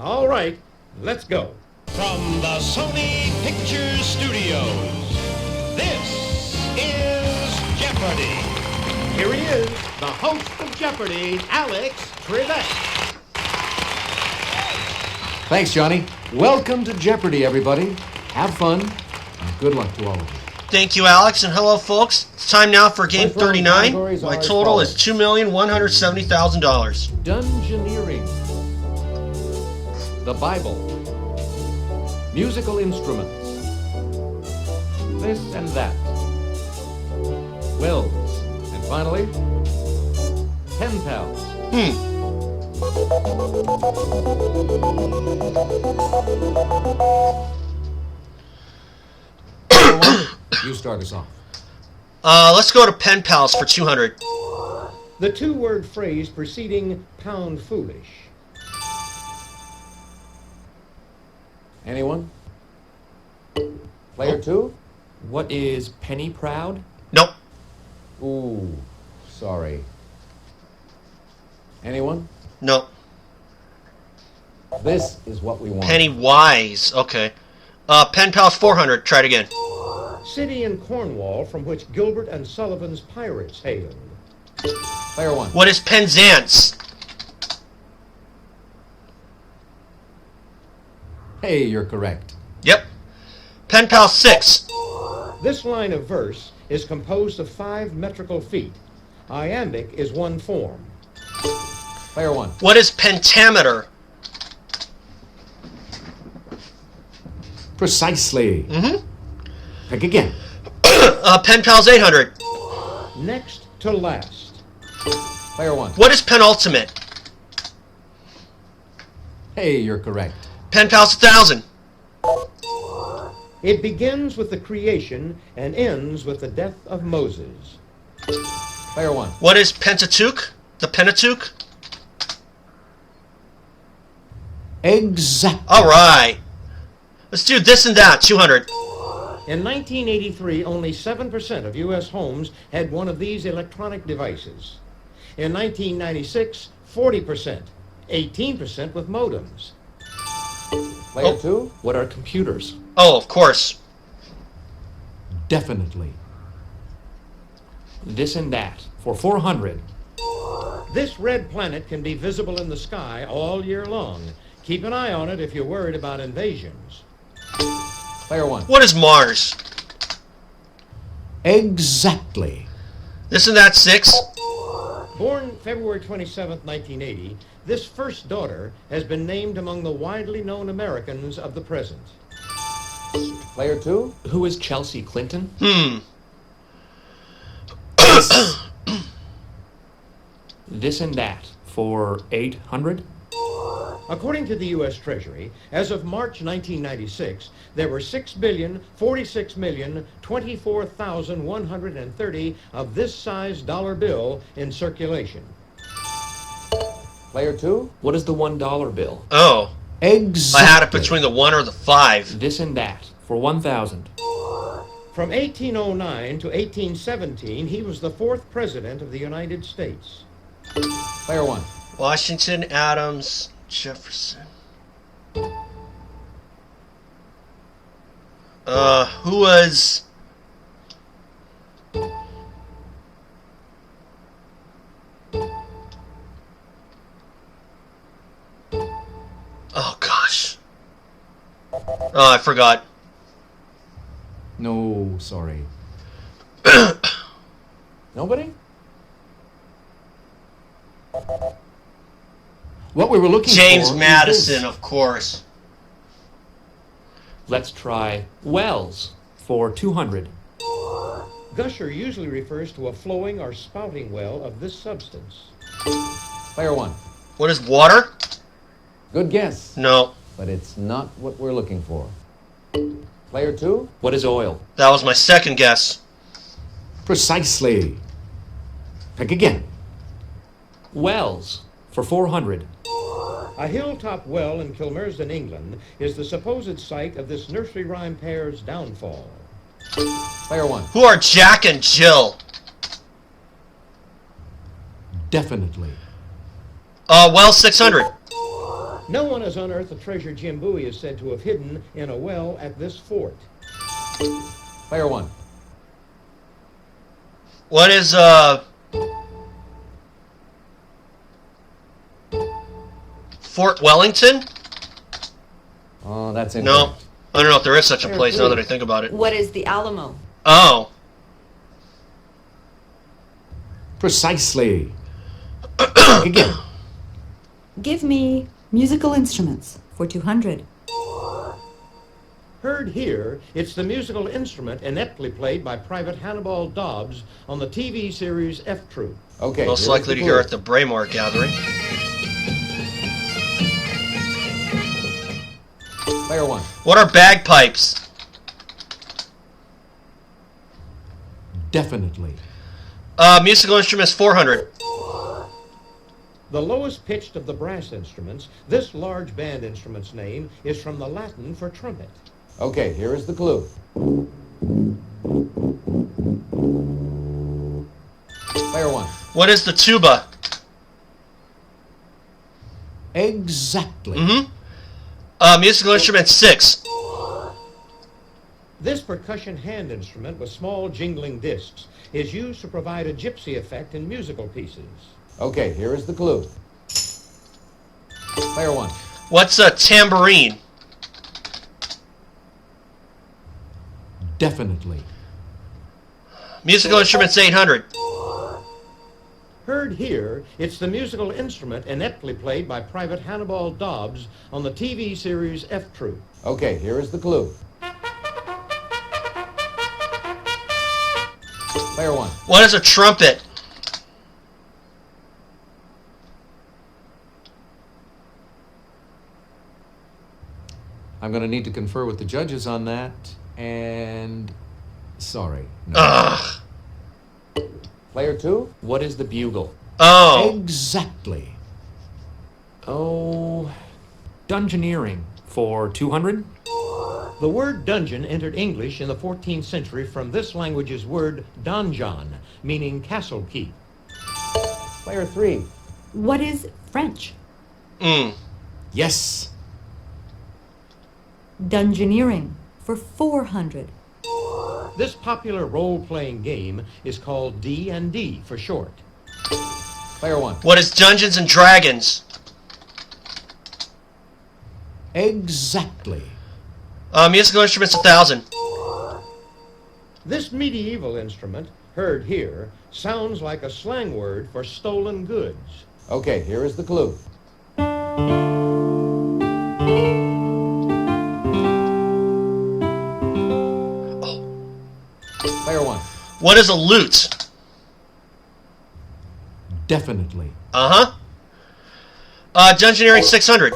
All right, let's go. From the Sony Pictures Studios, this is Jeopardy! Here he is, the host of Jeopardy, Alex Trebek. Thanks, Johnny. Welcome to Jeopardy, everybody. Have fun, and good luck to all of you. Thank you, Alex, and hello, folks. It's time now for game First round 39. categories My are as total is follows. $2,170,000. Dungeoneering. The Bible. Musical instruments. This and that. Wells. And finally, pen pals. You start us off. Let's go to pen pals for 200. The two-word phrase preceding pound foolish. Anyone? Player two? What is penny proud? Nope. Ooh, sorry. Anyone? Nope. This is what we want. Penny wise. Okay. Pen pals 400. Try it again. City in Cornwall from which Gilbert and Sullivan's pirates hailed. Player one. What is Penzance? Hey, you're correct. Yep. Pen pal 6. This line of verse is composed of 5 metrical feet. Iambic is one form. Player one. What is pentameter? Precisely. Mm-hmm. Pick again. Pen pals 800. Next to last. Player one. What is penultimate? Hey, you're correct. Pen pals 1,000. It begins with the creation and ends with the death of Moses. Player one. What is Pentateuch? The Pentateuch? Exactly. All right. Let's do this and that. 200. In 1983, only 7% of U.S. homes had one of these electronic devices. In 1996, 40%, 18% with modems. Player two? What are computers? Oh, of course. Definitely. This and that for 400. This red planet can be visible in the sky all year long. Keep an eye on it if you're worried about invasions. Player one. What is Mars? Exactly. This and that 6. Born February 27, 1980, this first daughter has been named among the widely known Americans of the present. Player two? Who is Chelsea Clinton? This and that for 800. According to the U.S. Treasury, as of March 1996, there were 6,046,024,130 of this size dollar bill in circulation. Player two? What is the $1 bill? Oh. Exactly. I had it between the 1 or the 5. This and that for 1,000. From 1809 to 1817, he was the 4th president of the United States. Player one. Washington, Adams, Jefferson. Who was... Oh, gosh. Oh, I forgot. No, sorry. Nobody? What we were looking James for is Madison, this. of course. Let's try Wells for 200. Gusher usually refers to a flowing or spouting well of this substance. Player one. What is water? Good guess, No, but it's not what we're looking for. Player two? What is oil? that was my second guess. Precisely. Pick again. Wells for 400. A hilltop well in Kilmersdon, England, is the supposed site of this nursery rhyme pair's downfall. Player one. Who are Jack and Jill? Definitely. Well, 600. No one has unearthed the treasure Jim Bowie is said to have hidden in a well at this fort. Player 1. What is, Fort Wellington? Oh, that's No. incorrect. I don't know if there is such a Player place now 3. that I think about it. What is the Alamo? Oh. Precisely. Again. Give me musical instruments for 200. Heard here, it's the musical instrument ineptly played by Private Hannibal Dobbs on the TV series F Troop. Okay. Most here's likely the to hear clue. at the Braemar gathering. Player 1. What are bagpipes? Definitely. Musical instruments 400. The lowest pitched of the brass instruments, this large band instrument's name is from the Latin for trumpet. Okay, here is the clue. Player 1. What is the tuba? Exactly. Musical instruments 6. This percussion hand instrument with small jingling discs is used to provide a gypsy effect in musical pieces. Okay, here is the clue. Player 1. What's a tambourine? Definitely. Musical instruments 800. Heard here, it's the musical instrument ineptly played by Private Hannibal Dobbs on the TV series F Troop. Okay, here is the clue. Player 1. What is a trumpet? I'm going to need to confer with the judges on that, and sorry. No. Ugh. Player 2? What is the bugle? Oh. Exactly. Oh, dungeoneering for 200? The word dungeon entered English in the 14th century from this language's word donjon, meaning castle keep. Player 3. What is French? Yes. Dungeoneering for 400. This popular role-playing game is called D&D for short. Player 1. What is Dungeons and Dragons? Exactly. Musical instruments 1000. This medieval instrument, heard here, sounds like a slang word for stolen goods. Okay, here is the clue. Player 1. What is a lute? Definitely. Dungeoneering 600.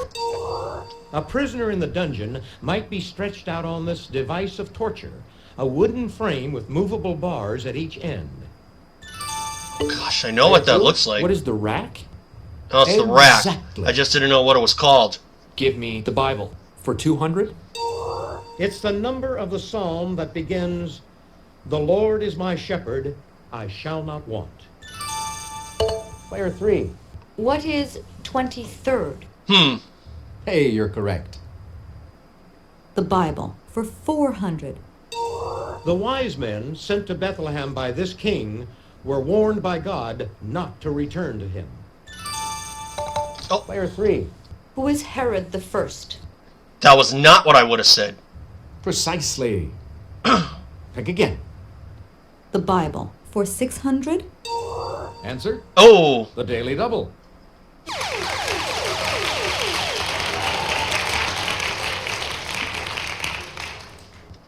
A prisoner in the dungeon might be stretched out on this device of torture, a wooden frame with movable bars at each end. Gosh, I know what that looks like. What is the rack? Oh, it's the rack. Exactly. I just didn't know what it was called. Give me the Bible for 200? It's the number of the psalm that begins, "The Lord is my shepherd, I shall not want." Player 3. What is 23rd? Hey, you're correct. The Bible for 400. The wise men sent to Bethlehem by this king were warned by God not to return to him. Player 3. Who is Herod the First? That was not what I would have said. Precisely. Pick again. The Bible for 600. Answer? Oh, The Daily Double.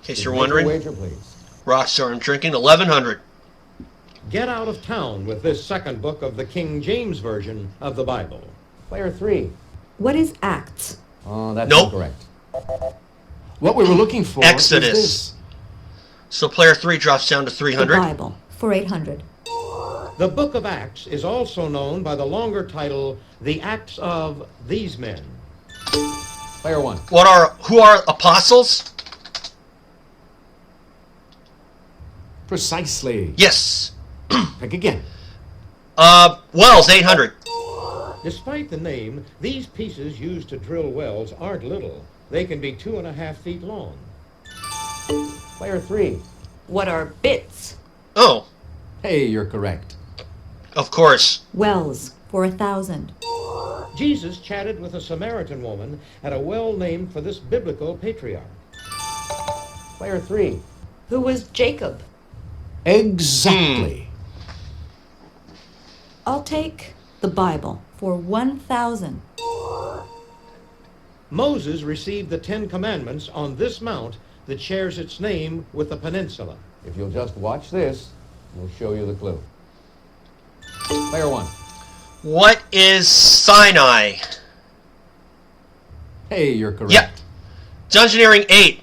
in case you're Make your wondering, wager, please. Rockstar I'm drinking 1100. Get out of town with this second book of the King James Version of the Bible. Player 3. What is Acts? Oh, that's Nope. incorrect. What we were looking for Exodus. is this. So player 3 drops down to The 300. Bible for 800. The book of Acts is also known by the longer title, The Acts of These Men. Player 1. Who are apostles? Precisely. Yes. Pick again. Wells 800. Despite the name, these pieces used to drill wells aren't little. They can be 2.5 feet long. Player 3. What are bits? Oh, Hey, you're correct. of course. Wells for 1,000. Jesus chatted with a Samaritan woman at a well named for this biblical patriarch. Player 3. Who was Jacob? Exactly. I'll take the Bible for 1,000. Moses received the 10 Commandments on this mount that shares its name with the peninsula. If you'll just watch this, we'll show you the clue. Player 1. What is Sinai? Hey, you're correct. Yeah. Dungeoneering 8.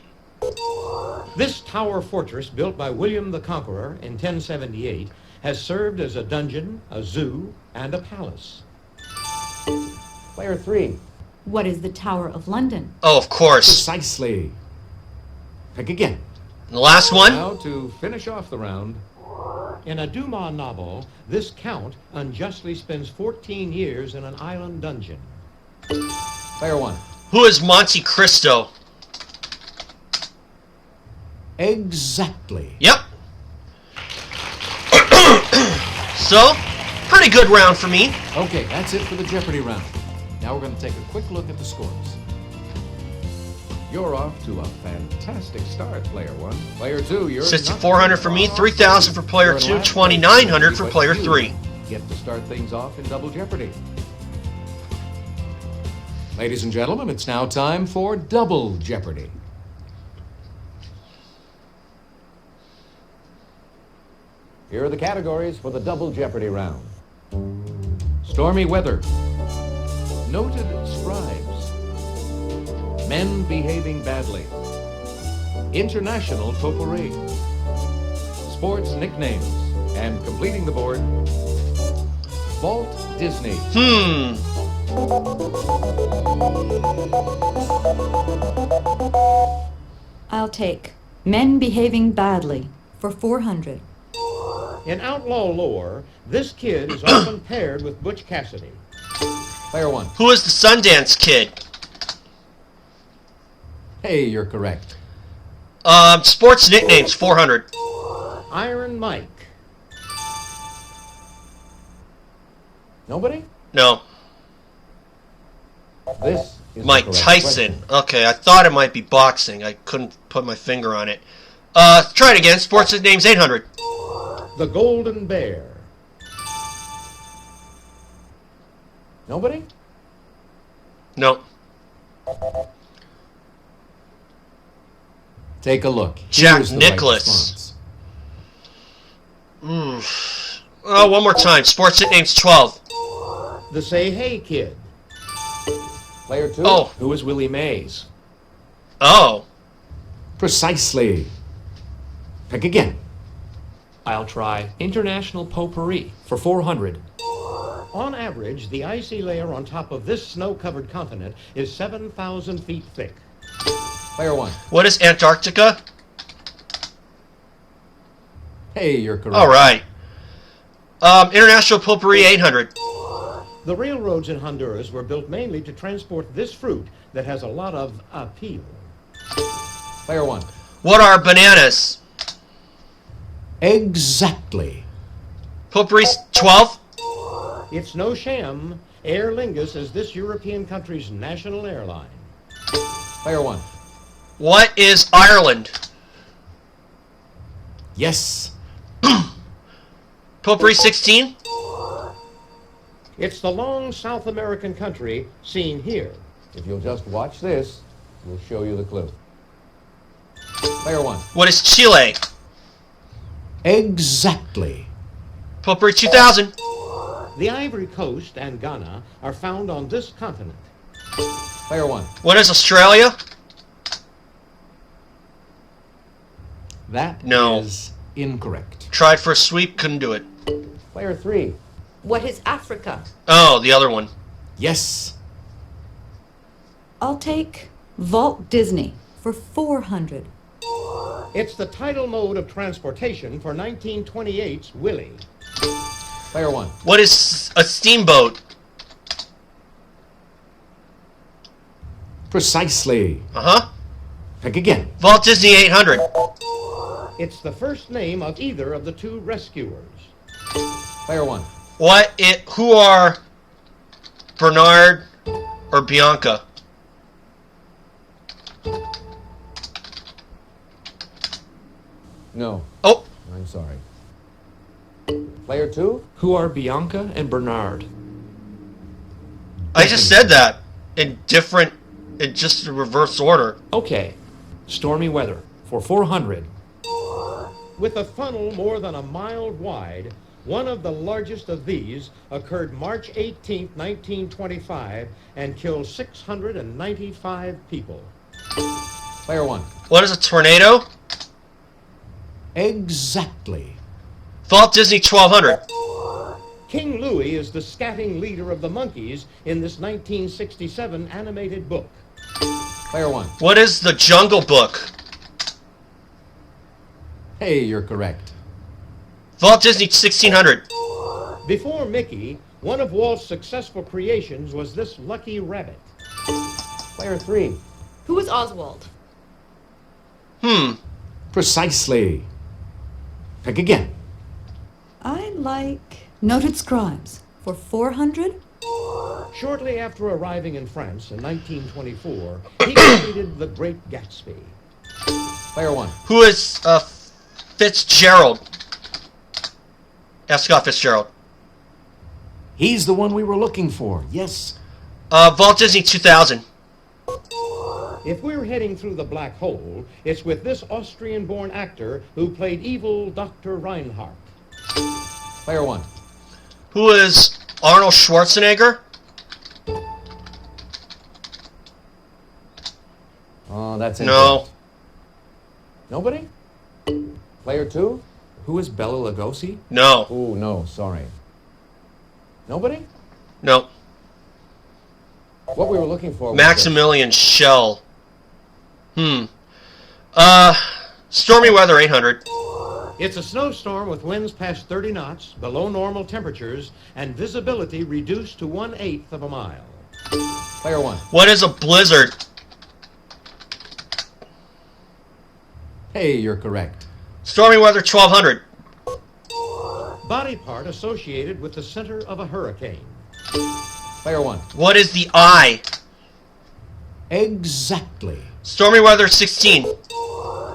This tower fortress, built by William the Conqueror in 1078, has served as a dungeon, a zoo, and a palace. Player 3. What is the Tower of London? Oh, of course. Precisely. Pick again. And the last one? Now, to finish off the round, in a Dumas novel, this count unjustly spends 14 years in an island dungeon. Player 1. Who is Monte Cristo? Exactly. Yep. So, pretty good round for me. Okay, that's it for the Jeopardy round. Now we're going to take a quick look at the scores. You're off to a fantastic start, Player 1. Player 2, you're 6,400 for me, 3,000 for Player 2, 2,900 for Player 3. Get to start things off in Double Jeopardy. Ladies and gentlemen, it's now time for Double Jeopardy. Here are the categories for the Double Jeopardy round. Stormy weather. Noted scribes. Men behaving badly. International potpourri. Sports nicknames. And completing the board, Walt Disney. I'll take Men Behaving Badly for 400. In outlaw lore, this kid is often paired with Butch Cassidy. Player 1. Who is the Sundance Kid? Hey, you're correct. Sports nicknames, 400. Iron Mike. Nobody? No. This is Mike the correct Tyson. question. Okay, I thought it might be boxing. I couldn't put my finger on it. Try it again. Sports nicknames, 800. The Golden Bear. Nobody? No. Take a look. Jack Here's the right Nicklaus. response. Oh, one more time. Sports nicknames, 12. The Say Hey Kid. Player 2. Oh. Who was Willie Mays? Oh. Precisely. Pick again. I'll try International Potpourri for 400. On average, the icy layer on top of this snow-covered continent is 7,000 feet thick. Player 1. What is Antarctica? Hey, you're correct. All right. International Potpourri, 800. The railroads in Honduras were built mainly to transport this fruit that has a lot of appeal. Player 1. What are bananas? Exactly. Potpourri, 12. It's no sham. Aer Lingus is this European country's national airline. Player 1. What is Ireland? Yes. Potpourri, 16. It's the long South American country seen here. If you'll just watch this, we'll show you the clue. Player 1. What is Chile? Exactly. Potpourri, 2000. The Ivory Coast and Ghana are found on this continent. Player 1. What is Australia? That No. is incorrect. Tried for a sweep, couldn't do it. Player 3. What is Africa? Oh, the other one. Yes. I'll take Walt Disney for 400. It's the tidal mode of transportation for 1928's Willie. Player 1. What is a steamboat? Precisely. Uh-huh. Pick again. Walt Disney 800. It's the first name of either of the two rescuers. Player one. Who are Bernard or Bianca? No, Oh, I'm sorry. Player two. Who are Bianca and Bernard? I just said that in just the reverse order. Okay. Stormy weather for 400. With a funnel more than a mile wide, one of the largest of these occurred March 18, 1925, and killed 695 people. Player one. What is a tornado? Exactly. Walt Disney 1200. King Louie is the scatting leader of the monkeys in this 1967 animated book. Player one. What is the Jungle Book? Hey, you're correct. Walt Disney 1600. Before Mickey, one of Walt's successful creations was this lucky rabbit. Player three. Who was Oswald? Precisely. Pick again. I like noted scribes for 400. Shortly after arriving in France in 1924, he created The Great Gatsby. Player one. Who is Fitzgerald? F. Scott Fitzgerald. He's the one we were looking for. Yes. Walt Disney 2000. If we're heading through the black hole, it's with this Austrian-born actor who played evil Dr. Reinhardt. Player one. Who is Arnold Schwarzenegger? Oh, that's No. incorrect. Nobody? Player two? Who is Bela Lugosi? No. Oh, no, sorry. Nobody? No. What we were looking for was Maximilian Schell. Stormy weather 800. It's a snowstorm with winds past 30 knots, below normal temperatures, and visibility reduced to 1/8 of a mile. Player one. What is a blizzard? Hey, you're correct. Stormy weather 1200. Body part associated with the center of a hurricane. Player one. What is the eye? Exactly. Stormy weather 16.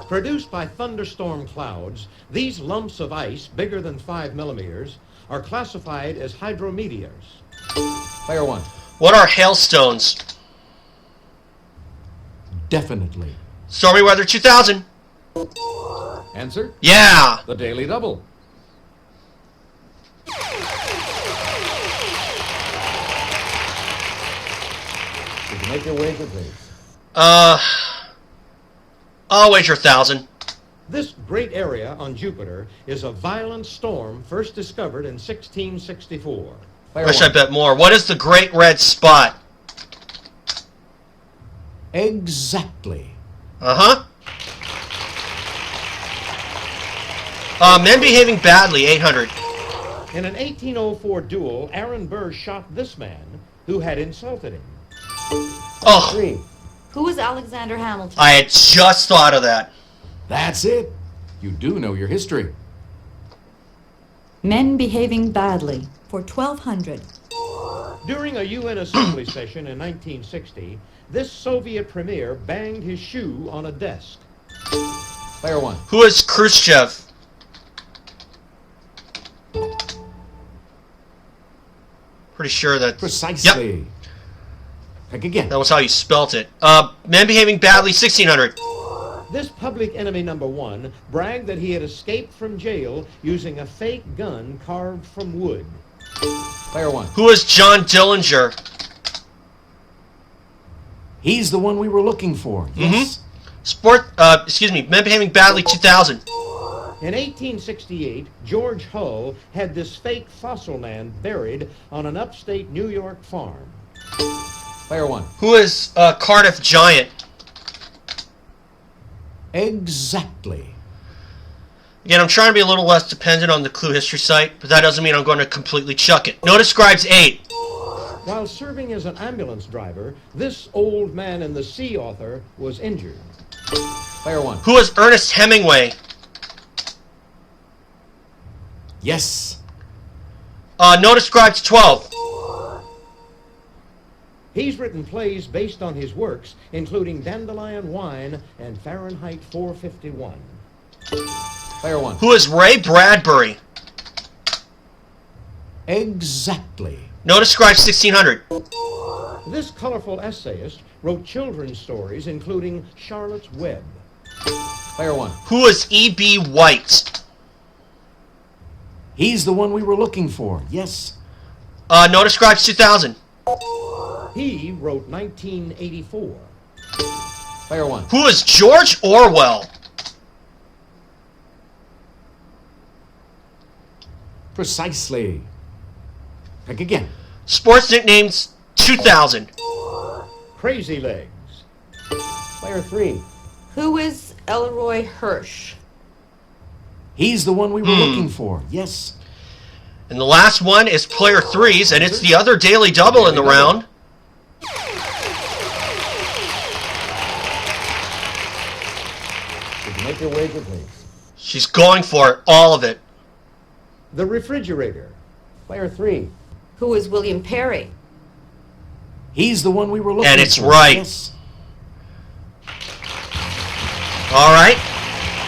Produced by thunderstorm clouds, these lumps of ice, bigger than 5 millimeters, are classified as hydrometeors. Player one. What are hailstones? Definitely. Stormy weather 2000. Answer? Yeah. The Daily Double. Did you make your wager, please? I'll wager 1,000. This great area on Jupiter is a violent storm first discovered in 1664. Player Wish one. I bet more. What is the Great Red Spot? Exactly. Uh-huh. Men behaving badly 800. In an 1804 duel, Aaron Burr shot this man who had insulted him. Oh, Three. Who was Alexander Hamilton? I had just thought of that. That's it. You do know your history. Men behaving badly for 1200. During a UN assembly session in 1960, this Soviet premier banged his shoe on a desk. Player one. Who is Khrushchev? Pretty sure that. Precisely. Yep, Pick again. that was how you spelt it. Men behaving badly 1600. This public enemy number one bragged that he had escaped from jail using a fake gun carved from wood. Player one. Who is John Dillinger? He's the one we were looking for. Yes. Men behaving badly 2000. In 1868, George Hull had this fake fossil man buried on an upstate New York farm. Player one. Who is Cardiff Giant? Exactly. Again, I'm trying to be a little less dependent on the Clue History site, but that doesn't mean I'm going to completely chuck it. No describes 8. While serving as an ambulance driver, this old man in the sea author was injured. Player 1. Who is Ernest Hemingway? Yes. No described 12. He's written plays based on his works, including Dandelion Wine and Fahrenheit 451. Player 1. Who is Ray Bradbury? Exactly. No described 1600. This colorful essayist wrote children's stories, including Charlotte's Web. Player 1. Who is E.B. White? He's the one we were looking for. Yes. No described 2000. He wrote 1984. Player 1. Who is George Orwell? Precisely. Pick again. Sports nicknames 2000. Crazy Legs. Player 3. Who is Elroy Hirsch? He's the one we were looking for. Yes. And the last one is player 3's, and it's the other daily double in the round. Would you make your wager, please? She's going for it, all of it. The Refrigerator. Player 3. Who is William Perry? He's the one we were looking for. And it's right. Yes. All right.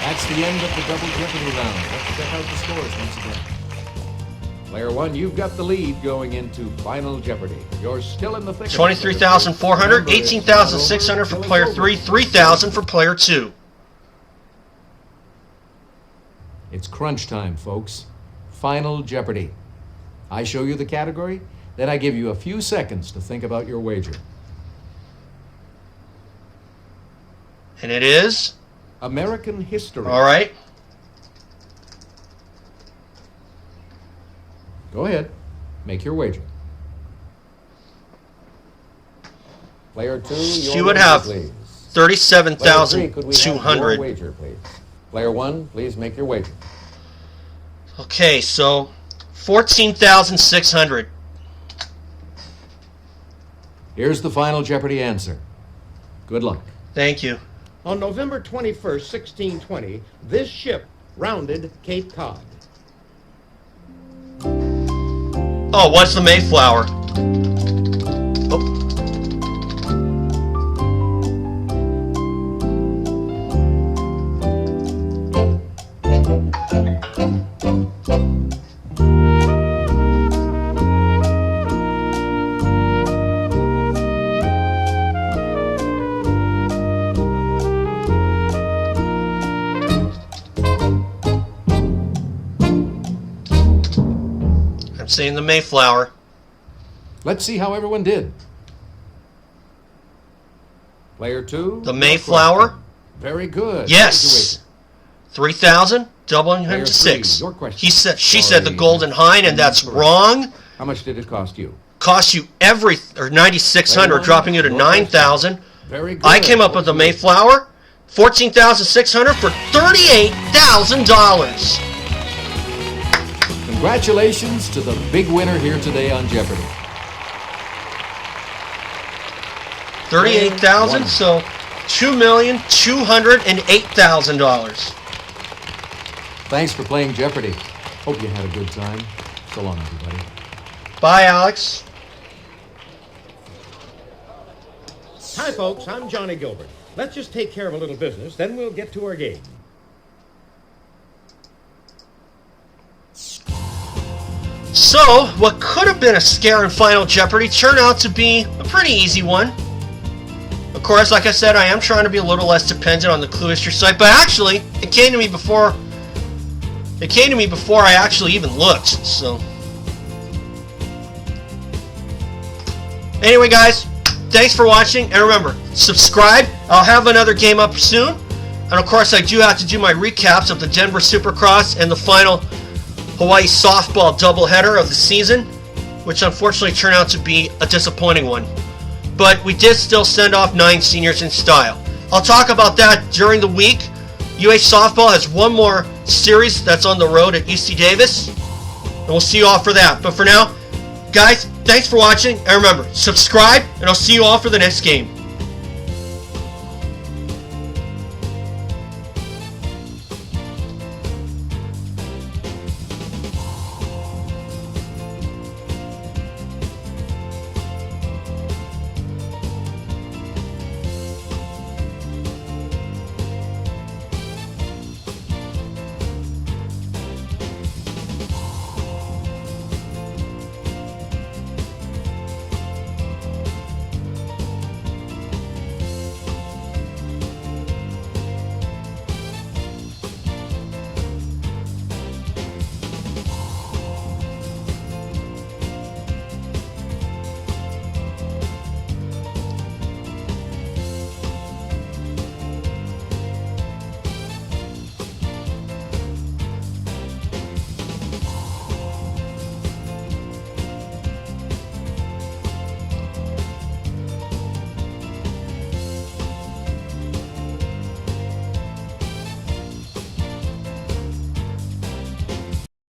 That's the end of the double Jeopardy round. Let's check out the scores once again. Player 1, you've got the lead going into Final Jeopardy. You're still in the thick of it. 23,400, 18,600 for player 3, 3,000 for player 2. It's crunch time, folks. Final Jeopardy. I show you the category, then I give you a few seconds to think about your wager. And it is? American history. All right. Go ahead. Make your wager. Player 2, She your would wager, have please. 37,200. Your wager, please. Player 1, please make your wager. Okay, so 14,600. Here's the Final Jeopardy answer. Good luck. Thank you. On November 21st, 1620, this ship rounded Cape Cod. Oh, what's the Mayflower? Oh. Saying the Mayflower. Let's see how everyone did. Player 2. The Mayflower. Very good. Yes. 3,000, doubling him Player to 3, 6. your question. She said the Sorry. Golden Hind, and that's wrong. How much did it cost you? Cost you 9,600, Player 1, dropping you to your 9,000. Very good. I came up with the Mayflower. 14,600 for $38,000. Congratulations to the big winner here today on Jeopardy. 38,000, so $2,208,000. Thanks for playing Jeopardy. Hope you had a good time. So long, everybody. Bye, Alex. Hi, folks. I'm Johnny Gilbert. Let's just take care of a little business, then we'll get to our game. So, what could have been a scare in Final Jeopardy turned out to be a pretty easy one. Of course, like I said, I am trying to be a little less dependent on the Clue History site, but actually, it came to me before I actually even looked, so. Anyway, guys, thanks for watching, and remember, subscribe. I'll have another game up soon, and of course, I do have to do my recaps of the Denver Supercross and the final Hawaii softball doubleheader of the season, which unfortunately turned out to be a disappointing one. But we did still send off 9 seniors in style. I'll talk about that during the week. UH softball has one more series that's on the road at UC Davis, and we'll see you all for that. But for now, guys, Thanks for watching, and remember, subscribe, and I'll see you all for the next game.